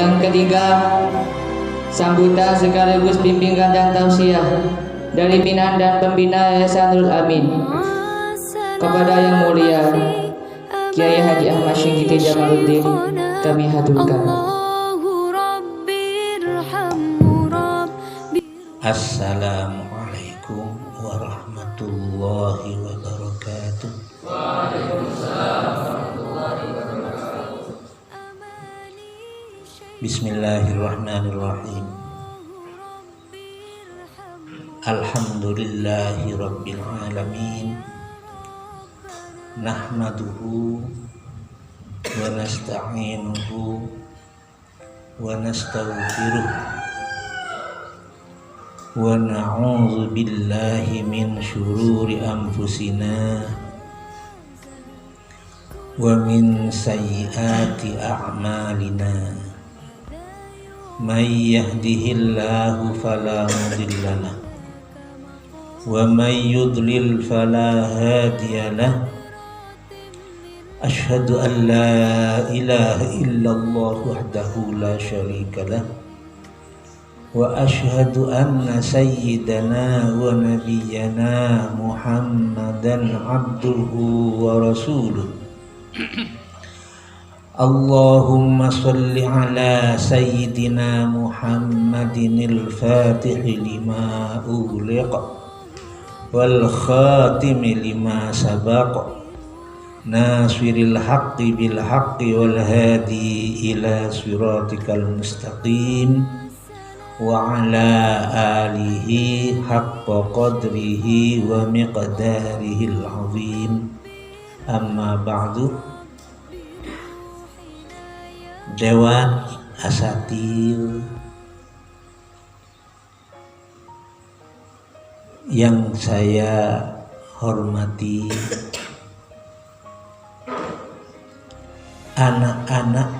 Yang ketiga, sambutan sekaligus bimbingan dan tausiah dari pimpinan dan pembina Yayasan Nurul Amin kepada Yang Mulia Kiai Haji Ahmad Syekh Jamaluddin kami haturkan. Assalamualaikum warahmatullahi wabarakatuh. Waalaikumsalam warahmatullahi wabarakatuh. Bismillahirrahmanirrahim. Alhamdulillahi rabbil alamin. Nahmaduhu wa nasta'inuhu wa nastaghfiruh wa na'udzu billahi min syururi anfusina wa min sayyiati a'malina. May yahdihillahu fala mudilla lahu wa may yudlil fala hadiya lahu. Asyhadu an la ilaha illallah wahdahu la syarika lah wa asyhadu anna sayyidana wa nabiyyana Muhammadan abduhu wa rasuluh. Allahumma salli ala sayyidina Muhammadinil fatihi lima ughliqa wal khatimi lima sabaqa nasiril haqqi bil haqqi wal hadi ila siratikal mustaqim wa ala alihi haqqa qadrihi wa miqdarihil azim. Amma ba'du. Dewan Asatir yang saya hormati, anak-anak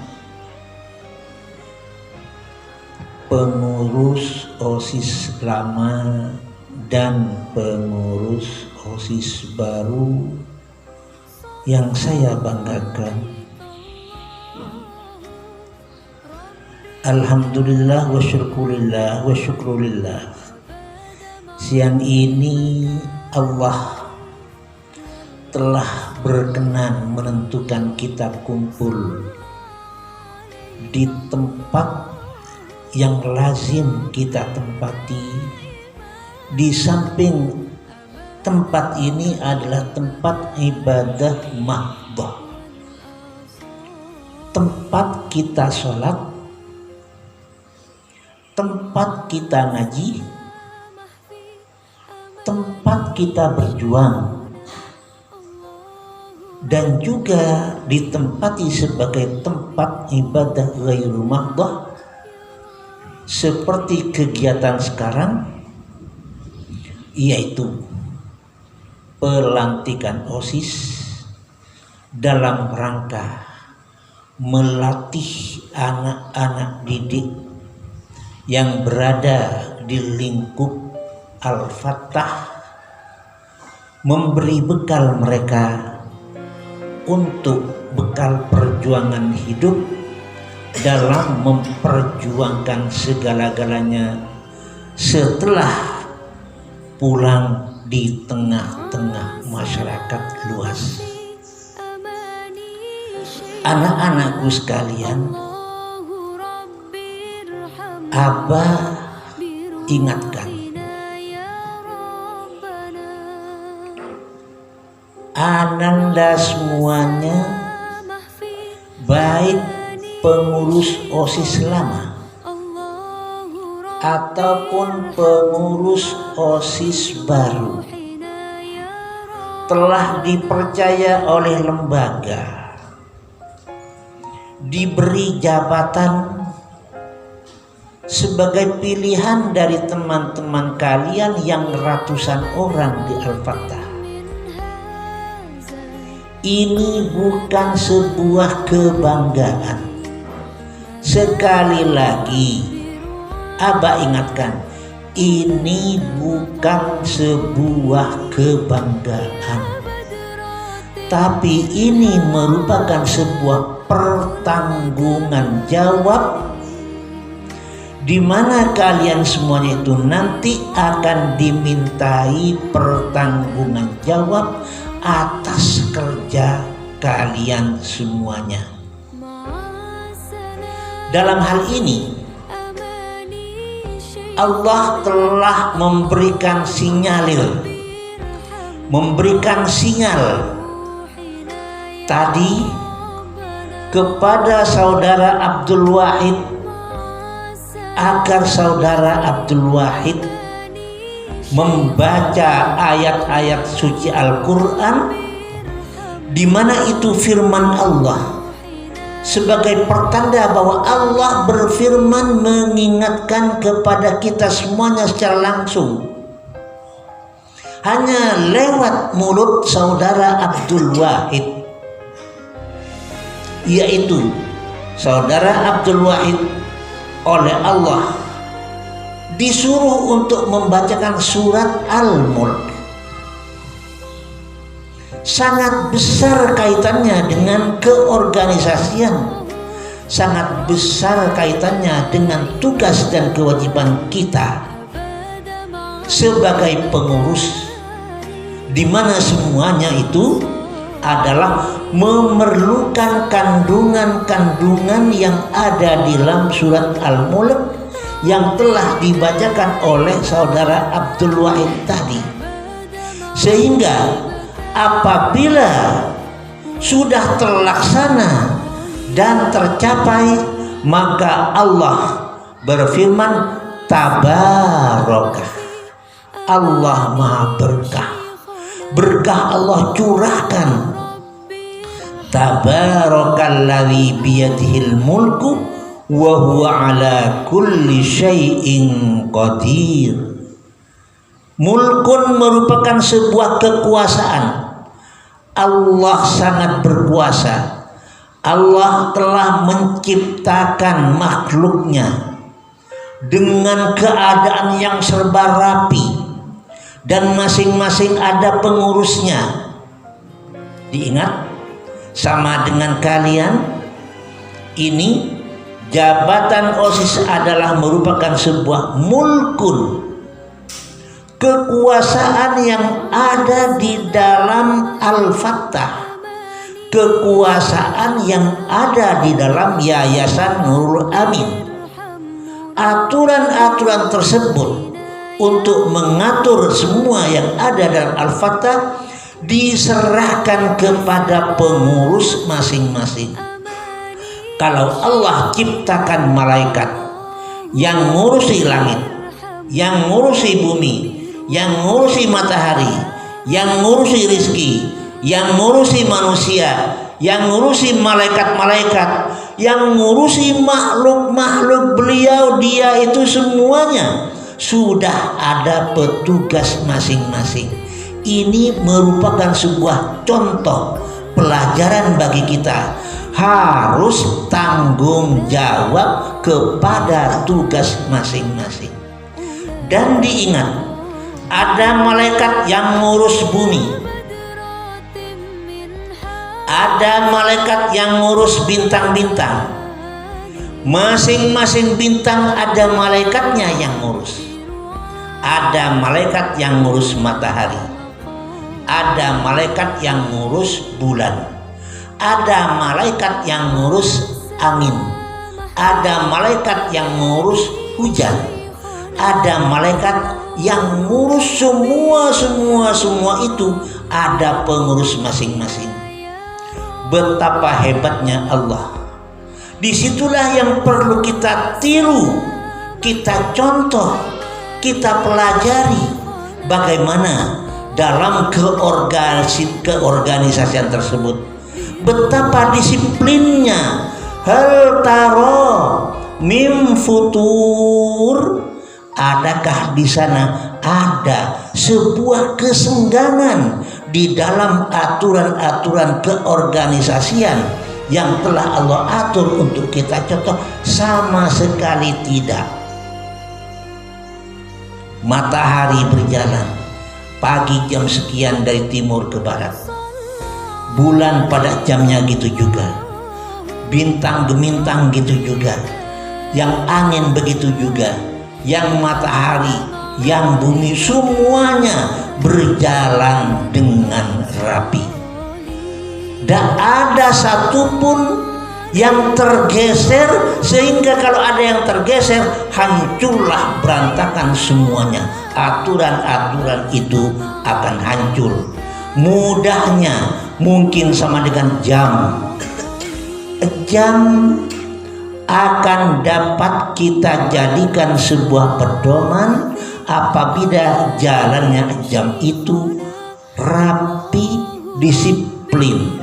pengurus OSIS lama dan pengurus OSIS baru yang saya banggakan. Alhamdulillah wa syukurillah wa syukrulillah. Siang ini Allah telah berkenan menentukan kita kumpul di tempat yang lazim kita tempati. Di samping tempat ini adalah tempat ibadah mahdhah, tempat kita sholat, tempat kita ngaji, tempat kita berjuang, dan juga ditempati sebagai tempat ibadah ghairu mahdhah seperti kegiatan sekarang, yaitu pelantikan OSIS dalam rangka melatih anak-anak didik yang berada di lingkup Al-Fatah, memberi bekal mereka untuk bekal perjuangan hidup dalam memperjuangkan segala-galanya setelah pulang di tengah-tengah masyarakat luas. Anak-anakku sekalian, Abah ingatkan, ananda semuanya, baik pengurus OSIS lama ataupun pengurus OSIS baru, telah dipercaya oleh lembaga, diberi jabatan sebagai pilihan dari teman-teman kalian yang ratusan orang di Al-Fatah. Ini bukan sebuah kebanggaan. Sekali lagi, Abah ingatkan, ini bukan sebuah kebanggaan, tapi ini merupakan sebuah pertanggungan jawab di mana kalian semuanya itu nanti akan dimintai pertanggungjawaban jawab atas kerja kalian semuanya. Dalam hal ini Allah telah memberikan sinyal tadi kepada saudara Abdul Wahid agar saudara Abdul Wahid membaca ayat-ayat suci Al-Quran di mana itu firman Allah, sebagai pertanda bahwa Allah berfirman mengingatkan kepada kita semuanya secara langsung. Hanya lewat mulut saudara Abdul Wahid, yaitu saudara Abdul Wahid oleh Allah disuruh untuk membacakan surat Al-Mulk. Sangat besar kaitannya dengan keorganisasian, sangat besar kaitannya dengan tugas dan kewajiban kita sebagai pengurus, di mana semuanya itu adalah memerlukan kandungan-kandungan yang ada di dalam surat Al-Mulk yang telah dibacakan oleh saudara Abdul Wahid tadi. Sehingga apabila sudah terlaksana dan tercapai, maka Allah berfirman, tabarakah, Allah maha berkah. Berkah Allah curahkan. Tabarakalladzi biyadihil mulku wa huwa ala kulli syai'in qadir. Mulkun merupakan sebuah kekuasaan. Allah sangat berkuasa. Allah telah menciptakan makhluknya dengan keadaan yang serba rapi, dan masing-masing ada pengurusnya. Diingat, sama dengan kalian, ini jabatan OSIS adalah merupakan sebuah mulkun, kekuasaan yang ada di dalam Al-Fattah, kekuasaan yang ada di dalam Yayasan Nurul Amin. Aturan-aturan tersebut untuk mengatur semua yang ada dalam Al-Fattah diserahkan kepada pengurus masing-masing. Kalau Allah ciptakan malaikat yang ngurusi langit, yang ngurusi bumi, yang ngurusi matahari, yang ngurusi rizki, yang ngurusi manusia, yang ngurusi malaikat-malaikat, yang ngurusi makhluk-makhluk beliau, dia itu semuanya sudah ada petugas masing-masing. Ini merupakan sebuah contoh pelajaran bagi kita, harus tanggung jawab kepada tugas masing-masing. Dan diingat, ada malaikat yang ngurus bumi, ada malaikat yang ngurus bintang-bintang. Masing-masing bintang ada malaikatnya yang ngurus. Ada malaikat yang ngurus matahari, ada malaikat yang ngurus bulan, ada malaikat yang ngurus angin, ada malaikat yang ngurus hujan, ada malaikat yang ngurus semua itu, ada pengurus masing-masing. Betapa hebatnya Allah. Disitulah yang perlu kita tiru, kita contoh, kita pelajari bagaimana dalam keorganisasian tersebut, betapa disiplinnya. Hal taro mim futur, adakah di sana ada sebuah kesenggangan di dalam aturan-aturan keorganisasian yang telah Allah atur untuk kita contoh? Sama sekali tidak. Matahari berjalan pagi jam sekian dari timur ke barat, bulan pada jamnya gitu juga, bintang gemintang gitu juga, yang angin begitu juga, yang matahari, yang bumi, semuanya berjalan dengan rapi. Tak ada satupun yang tergeser, sehingga kalau ada yang tergeser hancurlah, berantakan semuanya. Aturan-aturan itu akan hancur. Mudahnya mungkin sama dengan jam. Jam akan dapat kita jadikan sebuah pedoman apabila jalannya jam itu rapi, disiplin.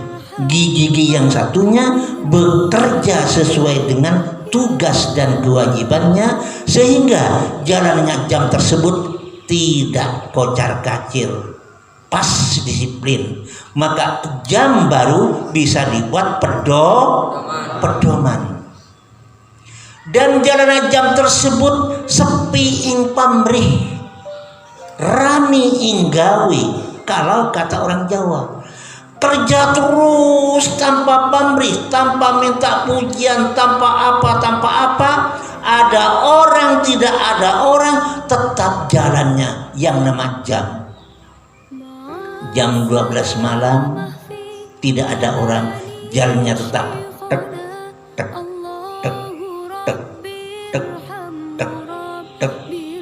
Gigi yang satunya bekerja sesuai dengan tugas dan kewajibannya, sehingga jalannya jam tersebut tidak kocar-kacir, pas disiplin. Maka jam baru bisa dibuat pedoman. Dan jalannya jam tersebut sepi ing pamrih, rami ing gawe, kalau kata orang Jawa. Kerja terus tanpa pamrih, tanpa minta pujian, tanpa apa. Ada orang, tidak ada orang, tetap jalannya yang nama jam. Jam 12 malam tidak ada orang, jalannya tetap tek tek tek tek tek tek tek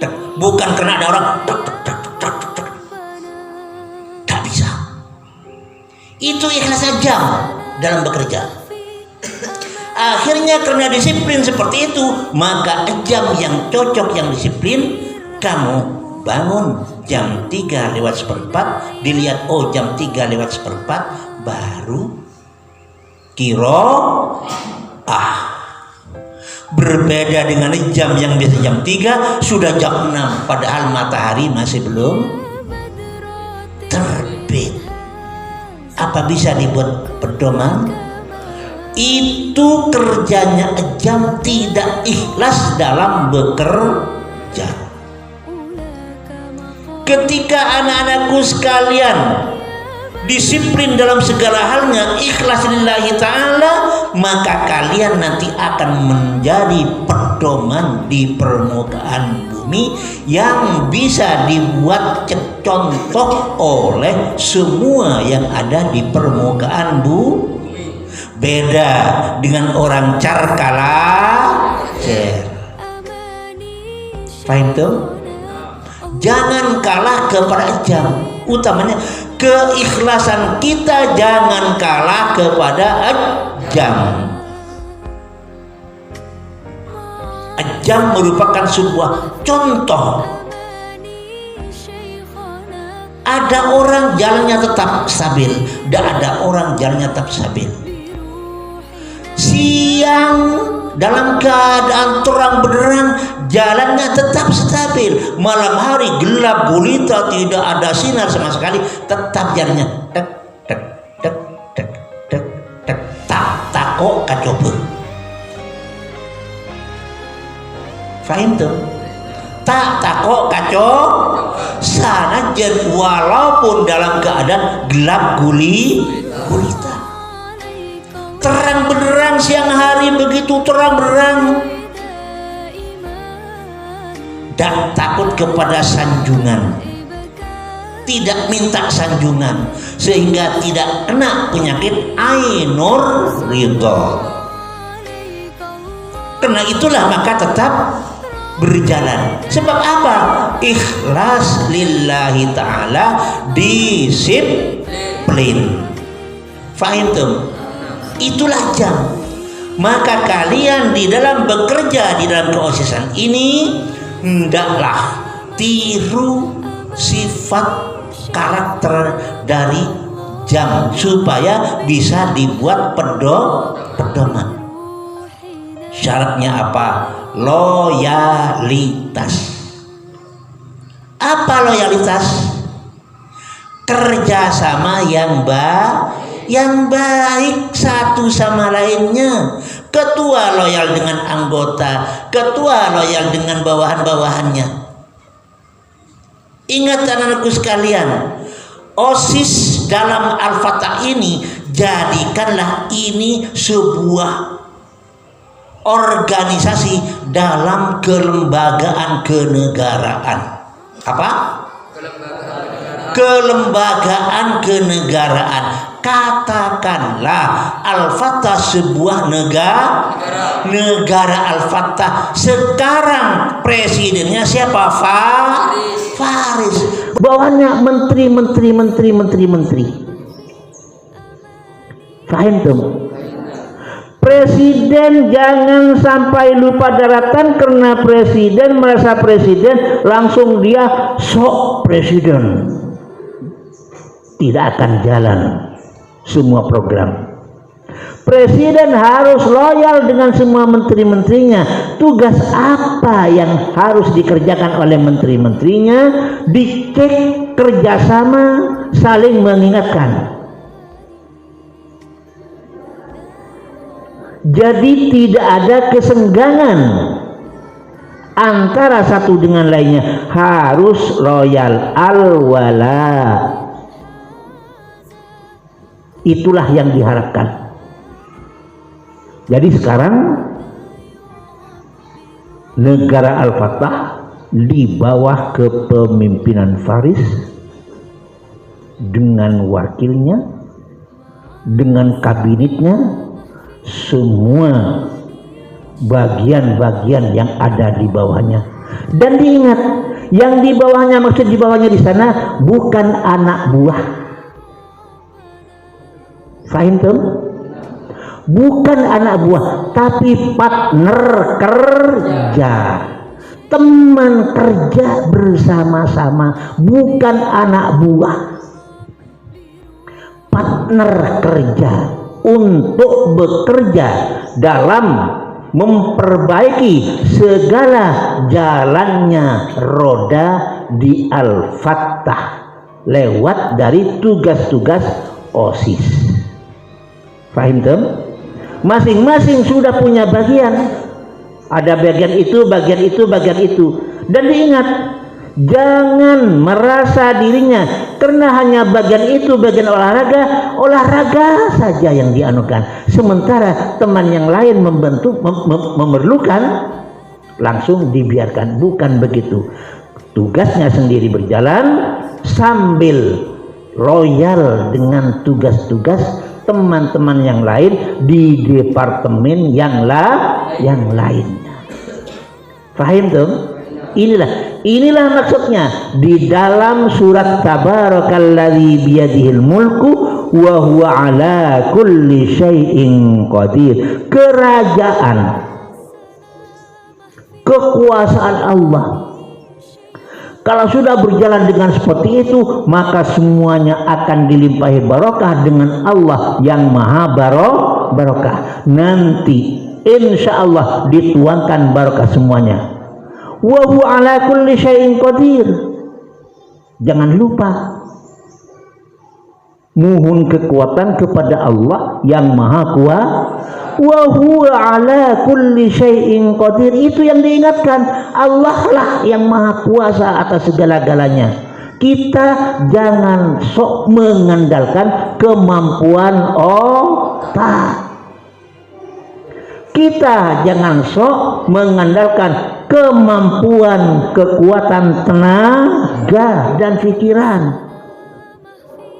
tek. Bukan karena ada orang tek tek tek tek tek. Tak bisa. Itu ikhlasnya jam dalam bekerja. Akhirnya karena disiplin seperti itu, maka jam yang cocok, yang disiplin, kamu bangun jam 3:04, dilihat oh jam 3:04, baru berbeda dengan jam yang biasa jam 3 sudah jam 6, padahal matahari masih belum terbit. Apa bisa dibuat pedoman? Itu kerjanya jam tidak ikhlas dalam bekerja. Ketika anak-anakku sekalian disiplin dalam segala halnya, ikhlas lillahi ta'ala, maka kalian nanti akan menjadi pedoman di permukaan bumi yang bisa dibuat contoh oleh semua yang ada di permukaan bumi. Beda dengan orang carkalacer. Faham tuh? Jangan kalah kepada jam. Utamanya keikhlasan kita jangan kalah kepada jam. Jam merupakan sebuah contoh. Ada orang jalannya tetap stabil, tidak ada orang jalannya tetap stabil. Siang dalam keadaan terang benderang jalannya tetap stabil, malam hari gelap gulita tidak ada sinar sama sekali, tetap jalannya tek tek tek tek tek tek tak kok kacoba. Faham tuh? Tak kok kacau sanajan walaupun dalam keadaan gelap gulita. Terang benderang siang hari begitu terang benderang. Dan takut kepada sanjungan. Tidak minta sanjungan sehingga tidak kena penyakit ainur ridho. Karena itulah maka tetap berjalan. Sebab apa? Ikhlas lillahi ta'ala, disiplin. Fahim tuh? Itulah jam. Maka kalian di dalam bekerja, di dalam keosisan ini, hendaklah tiru sifat karakter dari jam supaya bisa dibuat pedoman. Syaratnya apa? Loyalitas. Apa loyalitas? Kerjasama yang baik satu sama lainnya. Ketua loyal dengan anggota, ketua loyal dengan bawahan-bawahannya. Ingat anak-anakku sekalian, OSIS dalam Al-Fatah ini, jadikanlah ini sebuah organisasi dalam kelembagaan kenegaraan. Apa? Kelembagaan kenegaraan. Katakanlah Al-Fatah sebuah negara Al-Fatah. Sekarang presidennya siapa? Faris. Bawahnya menteri. Paham tuh? Presiden jangan sampai lupa daratan, karena presiden merasa presiden langsung dia sok presiden. Tidak akan jalan semua program. Presiden harus loyal dengan semua menteri-menterinya. Tugas apa yang harus dikerjakan oleh menteri-menterinya, dicek, kerjasama, saling mengingatkan. Jadi tidak ada kesenggangan antara satu dengan lainnya, harus loyal, al-wala. Itulah yang diharapkan. Jadi sekarang negara Al-Fatah di bawah kepemimpinan Faris, dengan wakilnya, dengan kabinetnya, semua bagian-bagian yang ada di bawahnya. Dan diingat, yang di bawahnya, maksud di bawahnya di sana bukan anak buah. Fahim tuh? Bukan anak buah, tapi partner kerja, teman kerja bersama-sama, bukan anak buah. Partner kerja untuk bekerja dalam memperbaiki segala jalannya roda di Al-Fatah lewat dari tugas-tugas OSIS. Paham tuh? Masing-masing sudah punya bagian. Ada bagian itu, bagian itu, bagian itu. Dan diingat, jangan merasa dirinya karena hanya bagian itu, bagian olahraga saja yang dianukan, sementara teman yang lain memerlukan, langsung dibiarkan. Bukan begitu. Tugasnya sendiri berjalan sambil loyal dengan tugas-tugas teman-teman yang lain di departemen yang lainnya. Fahim tuh? Inilah maksudnya di dalam surat Tabarakalladzi biyadihil mulku wa huwa ala kulli syai'in qadir. Kerajaan, kekuasaan Allah, kalau sudah berjalan dengan seperti itu, maka semuanya akan dilimpahi barokah dengan Allah yang maha barokah. Nanti insya Allah dituangkan barokah semuanya. Wa huwa ala kulli syai'in qadir. Jangan lupa mohon kekuatan kepada Allah yang maha kuasa. Wa huwa ala kulli syai'in qadir, itu yang diingatkan. Allah lah yang maha kuasa atas segala-galanya. Kita jangan sok mengandalkan kemampuan otak. Kita jangan sok mengandalkan kemampuan, kekuatan tenaga dan pikiran.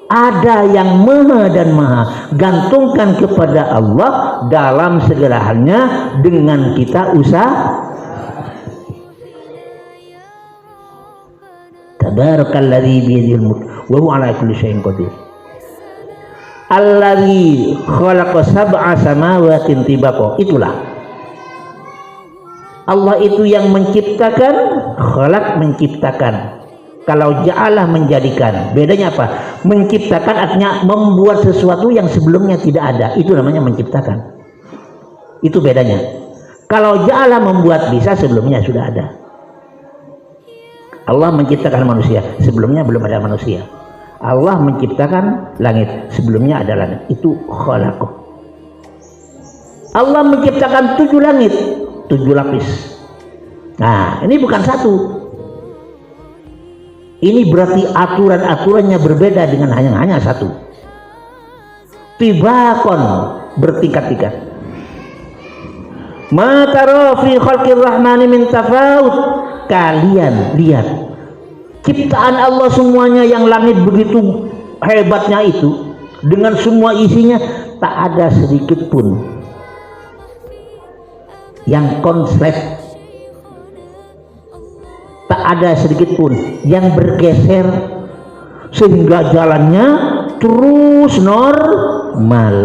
Ada yang maha dan maha, gantungkan kepada Allah dalam segala halnya dengan kita usaha. Tabarakalladzi biyadihil mulk wa huwa ala kulli syai'in qadir. Alladzi khalaqa sab'a samawatin tibaqa. Itulah Allah itu yang menciptakan, khalaq menciptakan. Kalau ja'alah menjadikan, bedanya apa? Menciptakan artinya membuat sesuatu yang sebelumnya tidak ada, itu namanya menciptakan. Itu bedanya. Kalau ja'alah membuat, bisa sebelumnya sudah ada. Allah menciptakan manusia, sebelumnya belum ada manusia. Allah menciptakan langit, sebelumnya ada langit. Itu khalaqah. Allah menciptakan 7 langit, 7 lapis. Nah, ini bukan satu. Ini berarti aturan-aturannya berbeda dengan hanya satu. Tibakon, bertingkat-tingkat. Ma tara fi khalqir rahmani min tafawut. Kalian lihat ciptaan Allah semuanya, yang langit begitu hebatnya itu dengan semua isinya, tak ada sedikit pun yang konslet, tak ada sedikit pun yang bergeser sehingga jalannya terus normal.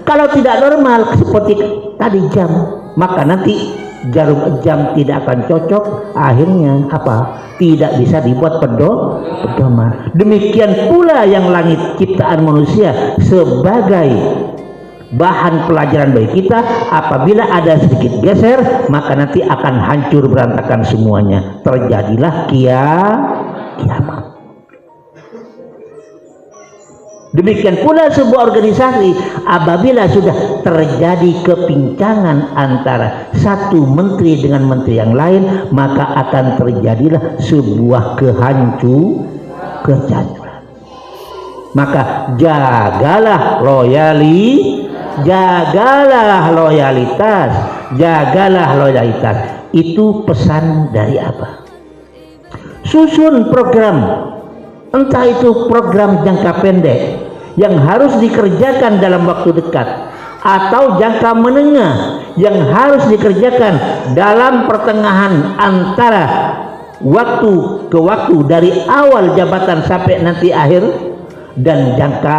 Kalau tidak normal seperti tadi jam, maka nanti jarum jam tidak akan cocok, akhirnya apa? Tidak bisa dibuat pedoman. Demikian pula yang langit ciptaan manusia sebagai bahan pelajaran bagi kita, apabila ada sedikit geser maka nanti akan hancur berantakan semuanya, terjadilah kiamat. Demikian pula sebuah organisasi, apabila sudah terjadi kepincangan antara satu menteri dengan menteri yang lain, maka akan terjadilah sebuah kehancuran. Maka jagalah loyalitas. Itu pesan dari apa? Susun program, entah itu program jangka pendek yang harus dikerjakan dalam waktu dekat, atau jangka menengah yang harus dikerjakan dalam pertengahan antara waktu ke waktu, dari awal jabatan sampai nanti akhir, dan jangka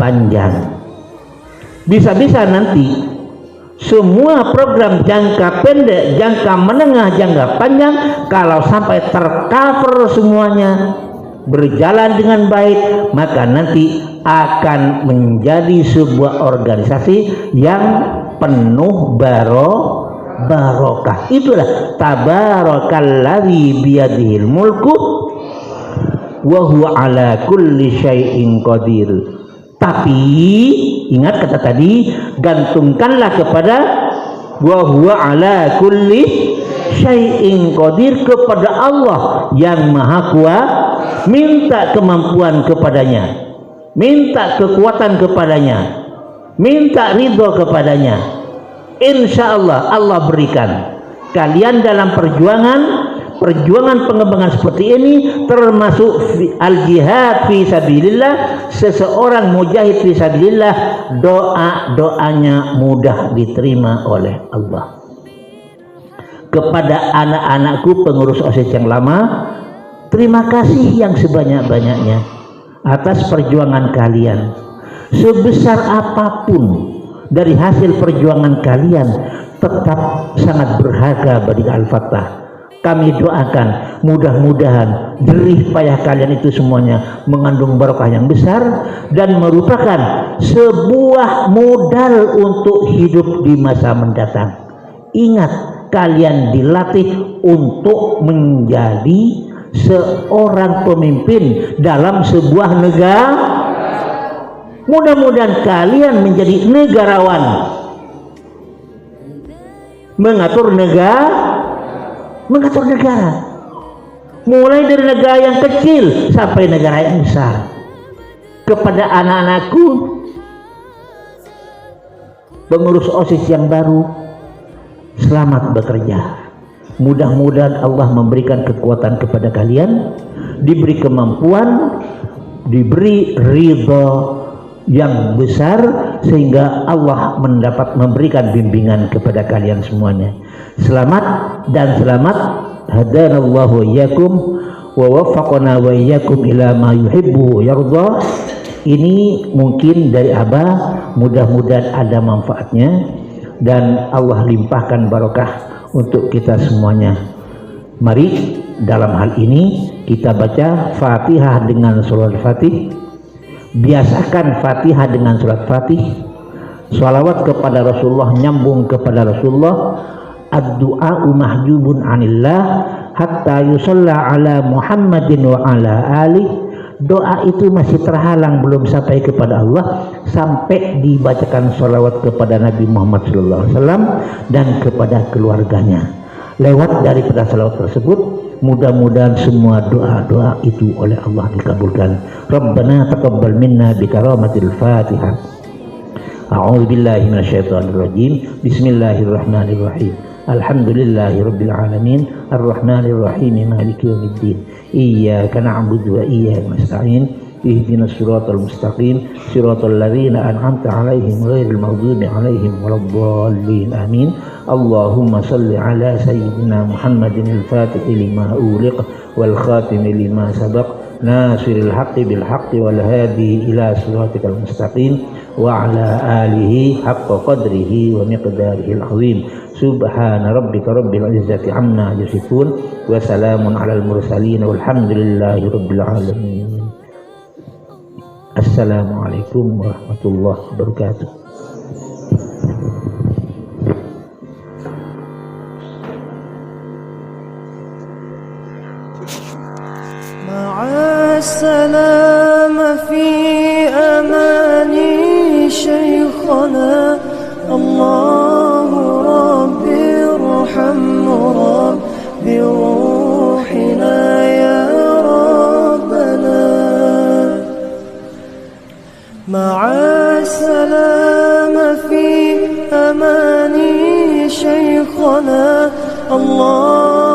panjang. Bisa-bisa nanti semua program jangka pendek, jangka menengah, jangka panjang, kalau sampai tercover semuanya, berjalan dengan baik, maka nanti akan menjadi sebuah organisasi yang penuh barokah. Itulah tabarakalladzi biyadihil mulku wa huwa ala kulli syai'in qadir. Tapi ingat kata tadi, gantungkanlah kepada wa huwa ala kulli syai'in qadir, kepada Allah yang maha kuasa. Minta kemampuan kepadanya, minta kekuatan kepadanya, minta ridho kepadanya. Insya Allah Allah berikan kalian dalam perjuangan pengembangan seperti ini, termasuk al-jihad fi sabilillah. Seseorang mujahid fi sabilillah, doanya mudah diterima oleh Allah. Kepada anak-anakku pengurus OSIS yang lama, terima kasih yang sebanyak-banyaknya atas perjuangan kalian. Sebesar apapun dari hasil perjuangan kalian, tetap sangat berharga bagi Al-Fatah. Kami doakan mudah-mudahan jerih payah kalian itu semuanya mengandung barokah yang besar dan merupakan sebuah modal untuk hidup di masa mendatang. Ingat, kalian dilatih untuk menjadi seorang pemimpin dalam sebuah negara. Mudah-mudahan kalian menjadi negarawan, mengatur negara, mulai dari negara yang kecil sampai negara yang besar. Kepada anak-anakku pengurus OSIS yang baru, selamat bekerja. Mudah-mudahan Allah memberikan kekuatan kepada kalian, diberi kemampuan, diberi ridho yang besar, sehingga Allah memberikan bimbingan kepada kalian semuanya. Selamat dan selamat. Hadanallahu iyyakum wa waffaqana wa iyyakum ila ma yuhibbu yarda. Ini mungkin dari Abah, mudah-mudahan ada manfaatnya dan Allah limpahkan barokah untuk kita semuanya. Mari dalam hal ini kita baca Fatihah dengan surat Fatih. Biasakan Fatihah dengan surat Fatih. Shalawat kepada Rasulullah, nyambung kepada Rasulullah. Ad-du'a'u mahjubun anillah hatta yusalla ala Muhammadin wa ala alih. Doa itu masih terhalang, belum sampai kepada Allah sampai dibacakan sholawat kepada Nabi Muhammad SAW dan kepada keluarganya. Lewat daripada sholawat tersebut, mudah-mudahan semua doa-doa itu oleh Allah dikabulkan. Rabbana taqabbal minna bi karamatil Fatihah. A'udzu billahi minasyaitonir rajim. Bismillahirrahmanirrahim. Alhamdulillahi rabbil alamin, arrahmanir rahim, maliki yaumiddin. Iyyaka na'budu wa iyyaka nasta'in. Ihdinas siratal mustaqim, siratal ladzina an'amta 'alaihim ghairil maghdubi 'alaihim waladdallin. Amin. Allahumma shalli ala sayyidina Muhammadin al-Fatih lima uliq wal khatim lima sabaq nasiril haqqi bil haqqi wal hadi ila siratikal mustaqim wa ala alihi haqqa qadrihi wa miqdarihi al-'azim. Subhana rabbika rabbil izzati amma yasifun wa salamun 'alal mursalin walhamdulillahi rabbil alamin. Assalamualaikum warahmatullahi wabarakatuh. السلام في أماني شيخنا الله ربي ارحم ربي روحنا يا ربنا مع السلام في أماني شيخنا الله